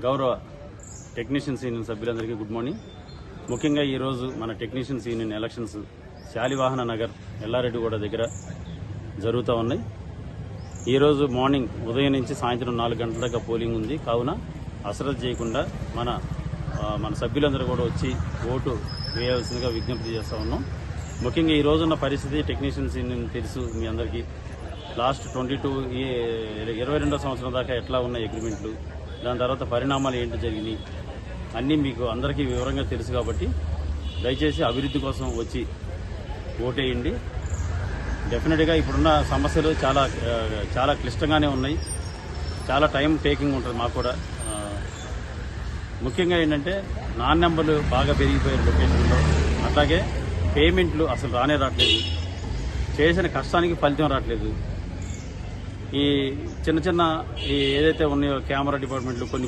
గౌరవ technicians union సభ్యులందరికీ good morning. ముఖ్యంగా ఈరోజు మన technicians union elections Shalivahana Nagar Yellareddyguda దగ్గర జరుగుతూ ఉన్నాయి. ఈరోజు మార్నింగ్ ఉదయం నుంచి సాయంత్రం 4 గంటల దాకా పోలింగ్ ఉంది. కావున అశ్రద్ధ చేయకుండా మన సభ్యులందరూ కూడా వచ్చి ఓటు వేయాల్సిందిగా విజ్ఞప్తి చేస్తూ ఉన్నాం. ముఖ్యంగా ఈ రోజున్న పరిస్థితి టెక్నీషియన్స్ యూనియన్ తెలుసు మీ అందరికీ. లాస్ట్ 22వ సంవత్సరం దాకా ఎట్లా ఉన్నాయి అగ్రిమెంట్లు, దాని తర్వాత పరిణామాలు ఏంటి జరిగినాయి అన్నీ మీకు అందరికీ వివరంగా తెలుసు. కాబట్టి దయచేసి అభివృద్ధి కోసం వచ్చి ఓటేయండి. డెఫినెట్గా ఇప్పుడున్న సమస్యలు చాలా క్లిష్టంగానే ఉన్నాయి. చాలా టైం టేకింగ్ ఉంటుంది మాకు కూడా. ముఖ్యంగా ఏంటంటే నాన్ నెంబర్లు బాగా పెరిగిపోయారు లొకేషన్లో. అట్లాగే పేమెంట్లు అసలు రావట్లేదు. చేసిన కష్టానికి ఫలితం రావట్లేదు. ఈ చిన్న ఏదైతే ఉన్నాయో కెమెరా డిపార్ట్మెంట్లు కొన్ని